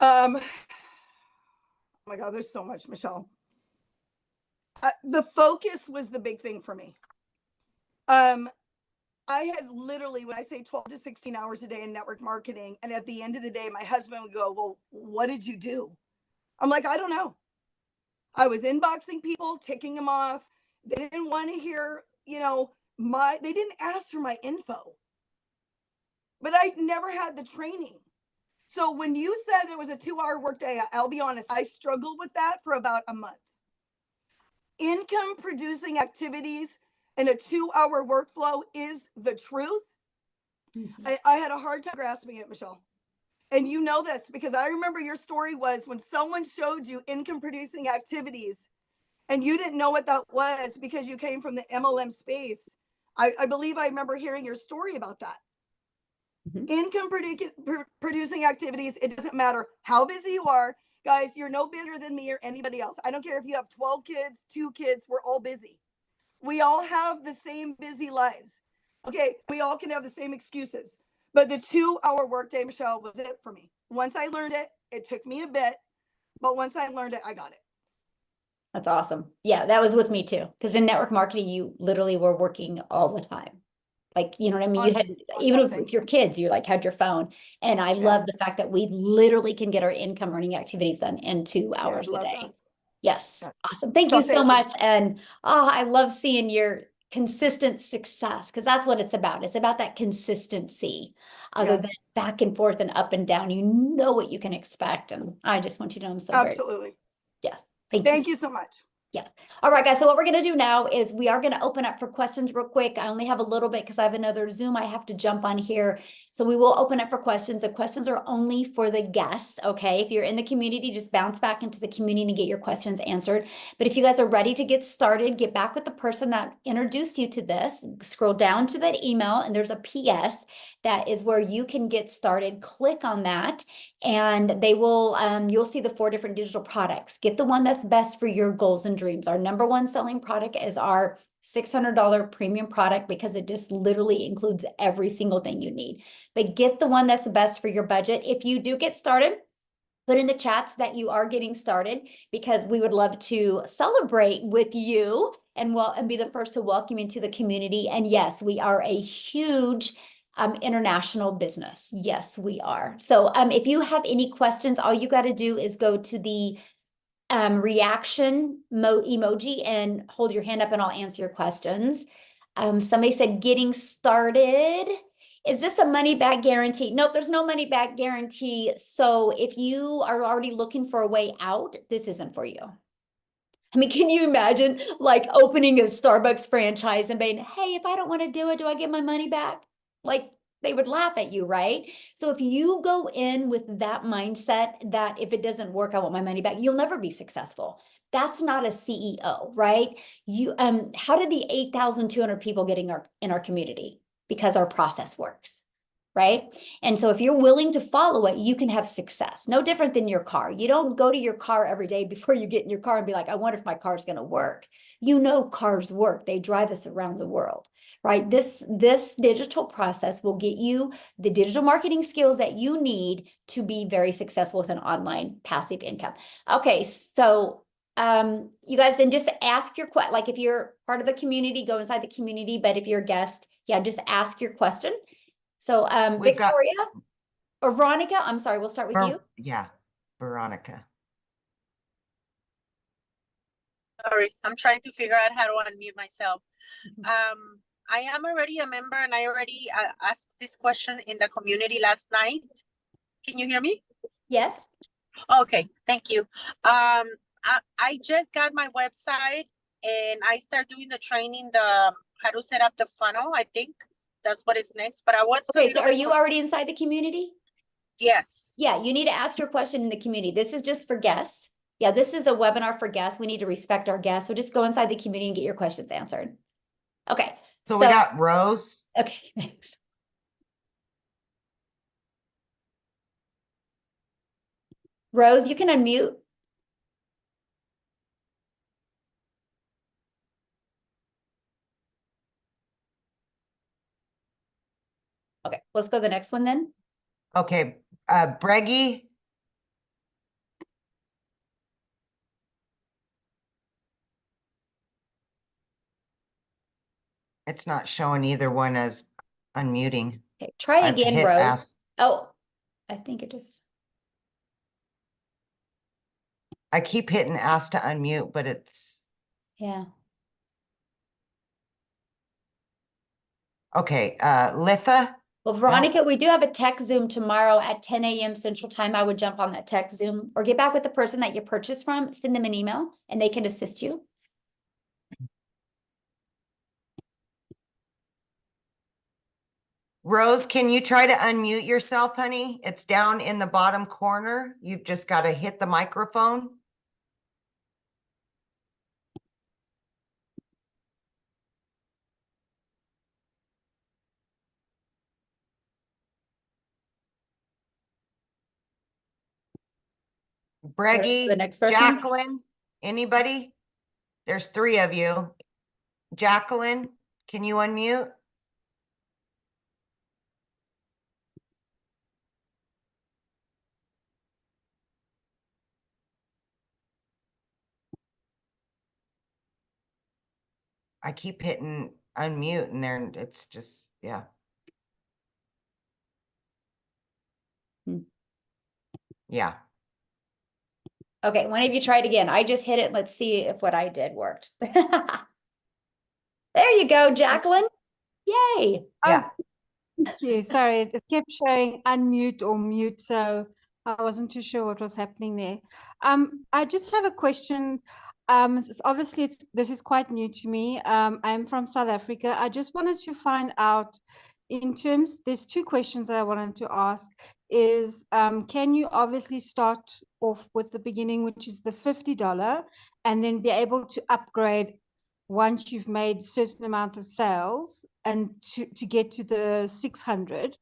Oh my God, there's so much, Michelle. The focus was the big thing for me. I had literally, when I say 12 to 16 hours a day in network marketing, and at the end of the day, my husband would go, well, what did you do? I'm like, I don't know. I was inboxing people, ticking them off. They didn't want to hear, they didn't ask for my info. But I never had the training. So when you said there was a 2-hour workday, I'll be honest, I struggled with that for about a month. Income producing activities in a 2-hour workflow is the truth. I had a hard time grasping it, Michelle. And you know this because I remember your story was when someone showed you income producing activities and you didn't know what that was because you came from the MLM space. I believe I remember hearing your story about that. Income producing activities, it doesn't matter how busy you are. Guys, you're no busier than me or anybody else. I don't care if you have 12 kids, 2 kids, we're all busy. We all have the same busy lives. Okay, we all can have the same excuses. But the 2-hour workday, Michelle, was it for me. Once I learned it, it took me a bit, but once I learned it, I got it. That's awesome. Yeah, that was with me too. Because in network marketing, you literally were working all the time. Like, you know what I mean? You had, even with your kids, you like had your phone. And I love the fact that we literally can get our income earning activities done in 2 hours a day. That. Yes. Yeah. Awesome. Thank you so much. And I love seeing your consistent success because that's what it's about. It's about that consistency other than back and forth and up and down. You know what you can expect. And I just want you to know I'm so absolutely. Yes. Thank you so much. Yes. All right, guys. So what we're going to do now is we are going to open up for questions real quick. I only have a little bit because I have another Zoom I have to jump on here. So we will open up for questions. The questions are only for the guests. Okay. If you're in the community, just bounce back into the community and get your questions answered. But if you guys are ready to get started, get back with the person that introduced you to this, scroll down to that email and there's a PS that is where you can get started. Click on that and they will, you'll see the 4 different digital products. Get the one that's best for your goals and dreams. Our number one selling product is our $600 premium product because it just literally includes every single thing you need. But get the one that's best for your budget. If you do get started, put in the chats that you are getting started because we would love to celebrate with you and be the first to welcome you into the community. And yes, we are a huge international business. Yes, we are. So if you have any questions, all you got to do is go to the reaction emoji and hold your hand up and I'll answer your questions. Somebody said getting started. Is this a money back guarantee? Nope, there's no money back guarantee. So if you are already looking for a way out, this isn't for you. I mean, can you imagine like opening a Starbucks franchise and being, hey, if I don't want to do it, do I get my money back? Like they would laugh at you, right? So if you go in with that mindset that if it doesn't work, I want my money back, you'll never be successful. That's not a CEO, right? You how did the 8,200 people get in our community? Because our process works. Right? And so if you're willing to follow it, you can have success. No different than your car. You don't go to your car every day before you get in your car and be like, I wonder if my car's going to work. You know, cars work. They drive us around the world, right? This digital process will get you the digital marketing skills that you need to be very successful with an online passive income. Okay. So you guys then just ask your question. Like if you're part of the community, go inside the community. But if you're a guest, yeah, just ask your question. So Victoria or Veronica, I'm sorry, we'll start with you. Yeah, Veronica. Sorry, I'm trying to figure out how to unmute myself. I am already a member and I already asked this question in the community last night. Can you hear me? Yes. Okay, thank you. I just got my website and I start doing the training, the how to set up the funnel. I think that's what is next. But I was a Okay, so little are bit you already inside the community? Yes. Yeah, you need to ask your question in the community. This is just for guests. Yeah, this is a webinar for guests. We need to respect our guests. So just go inside the community and get your questions answered. Okay. So we got Rose. Okay, thanks. Rose, you can unmute. Okay, let's go to the next one then. Okay, Breggy. It's not showing either one as unmuting. Okay, try I've again, hit Rose. ask. Oh, I think it just. I keep hitting ask to unmute, but it's Yeah. okay. Litha. Well, Veronica, we do have a tech Zoom tomorrow at 10 a.m. Central Time. I would jump on that tech Zoom or get back with the person that you purchased from, send them an email and they can assist you. Rose, can you try to unmute yourself, honey? It's down in the bottom corner. You've just got to hit the microphone. Breggy, The next person. Jacqueline, anybody? There's 3 of you. Jacqueline, can you unmute? I keep hitting unmute and there it's just, yeah. Hmm. Yeah. Okay, one of you try it again. I just hit it. Let's see if what I did worked. There you go, Jacqueline. Yay. Yeah. Thank you. Sorry, it kept showing unmute or mute, so I wasn't too sure what was happening there. I just have a question. Obviously, this is quite new to me. I'm from South Africa. I just wanted to find out in terms, there's 2 questions that I wanted to ask is, can you obviously start off with the beginning, which is the $50, and then be able to upgrade once you've made certain amount of sales and to get to the 600?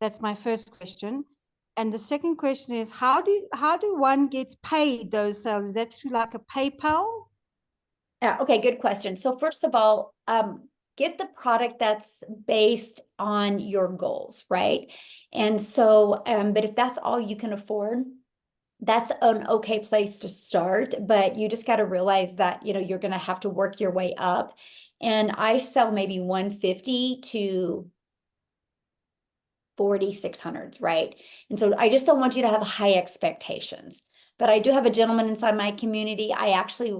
That's my first question. And the second question is, how do one gets paid those sales? Is that through like a PayPal? Yeah, okay, good question. So first of all, get the product that's based on your goals, right? And so, but if that's all you can afford, that's an okay place to start, but you just got to realize that, you're going to have to work your way up. And I sell maybe 150 to 4,600s, right? And so I just don't want you to have high expectations. But I do have a gentleman inside my community. I actually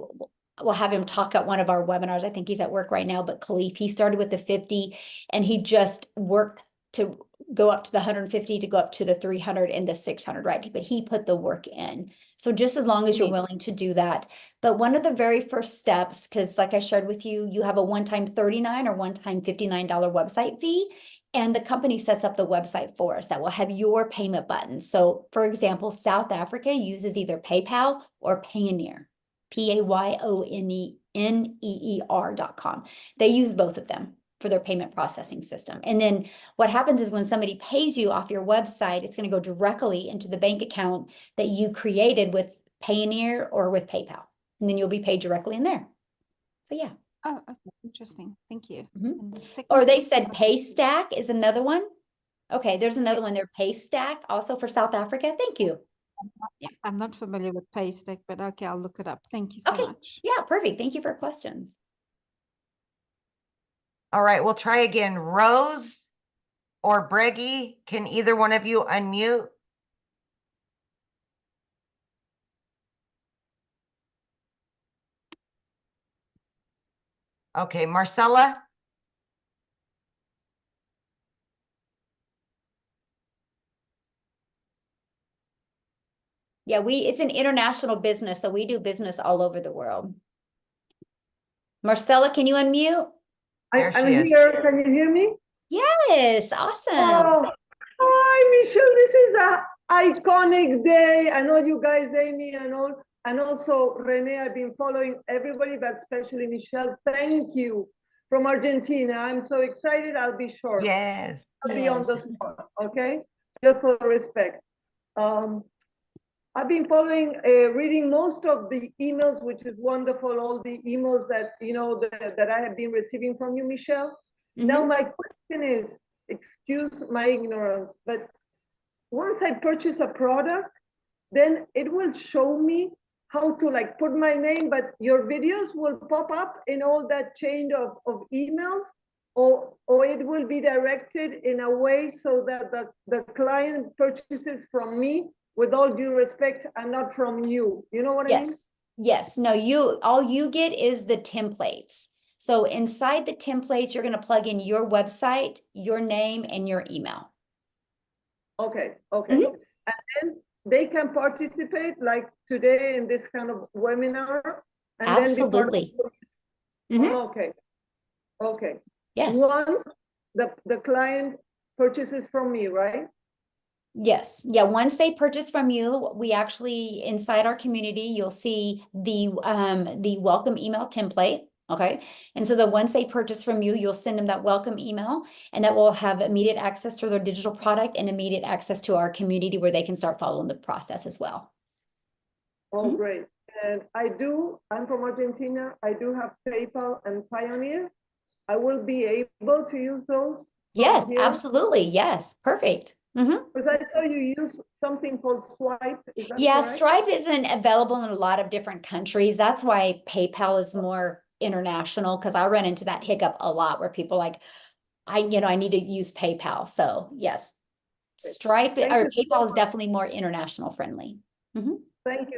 will have him talk at one of our webinars. I think he's at work right now, but Khalif, he started with the 50 and he just worked to go up to the 150 to go up to the 300 and the 600, right? But he put the work in. So just as long as you're willing to do that. But one of the very first steps, because like I shared with you, you have a one-time $39 or one-time $59 website fee. And the company sets up the website for us that will have your payment button. So for example, South Africa uses either PayPal or Payoneer, PAYONENEER.com. They use both of them for their payment processing system. And then what happens is when somebody pays you off your website, it's going to go directly into the bank account that you created with Payoneer or with PayPal. And then you'll be paid directly in there. So yeah. Oh, okay. Interesting. Thank you. Mhm. And the second Or they said Paystack is another one. Okay, there's another one there, Paystack, also for South Africa. Thank you. I'm not familiar with Paystack, but okay, I'll look it up. Thank you so Okay, much. yeah, perfect. Thank you for questions. All right, we'll try again. Rose or Breggy, can either one of you unmute? Okay, Marcella? Yeah, it's an international business, so we do business all over the world. Marcella, can you unmute? There I'm she is. here. Can you hear me? Yes, awesome. Oh, hi, Michelle. This is a iconic day. I know you guys, Amy, and all, and also Renee. I've been following everybody, but especially Michelle. Thank you from Argentina. I'm so excited. I'll be short. Yes. I'll be on the spot. Okay, just for respect. I've been following, reading most of the emails, which is wonderful. All the emails that that I have been receiving from you, Michelle. Now, my question is, excuse my ignorance, but once I purchase a product, then it will show me how to like put my name, but your videos will pop up in all that chain of emails, or it will be directed in a way so that the client purchases from me with all due respect and not from you. You know what I mean? Yes. No, all you get is the templates. So inside the templates, you're going to plug in your website, your name, and your email. Okay. And then they can participate like today in this kind of webinar. And Absolutely. Then be part of Okay. Yes. Once the client purchases from me, right? Yes. Yeah. Once they purchase from you, we actually, inside our community, you'll see the welcome email template. Okay. And so that once they purchase from you, you'll send them that welcome email, and that will have immediate access to their digital product and immediate access to our community where they can start following the process as well. Oh, great. And I'm from Argentina. I do have PayPal and Pioneer. I will be able to use those. Yes, absolutely. Yes. Perfect. Because I saw you use something called Swipe. Is that Yeah, correct? Stripe isn't available in a lot of different countries. That's why PayPal is more international, because I run into that hiccup a lot where people like, I need to use PayPal. So yes, Stripe or PayPal is definitely more international friendly. Thank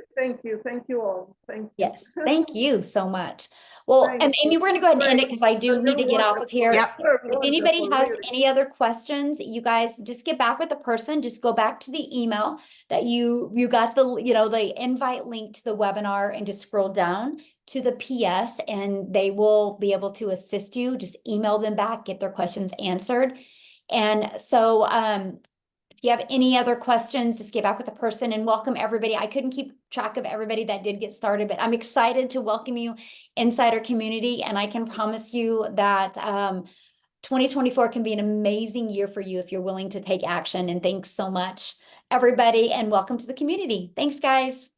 you all. Thank you. Yes, thank you so much. Well, and Amy, we're going to go ahead and end it because I do need to get off of here. Yep. If anybody has any other questions, you guys just get back with the person. Just go back to the email that you got the invite link to the webinar, and just scroll down to the PS, and they will be able to assist you. Just email them back, get their questions answered. And so, if you have any other questions, just get back with the person, and welcome everybody. I couldn't keep track of everybody that did get started, but I'm excited to welcome you inside our community. And I can promise you that 2024 can be an amazing year for you if you're willing to take action. And thanks so much, everybody, and welcome to the community. Thanks, guys.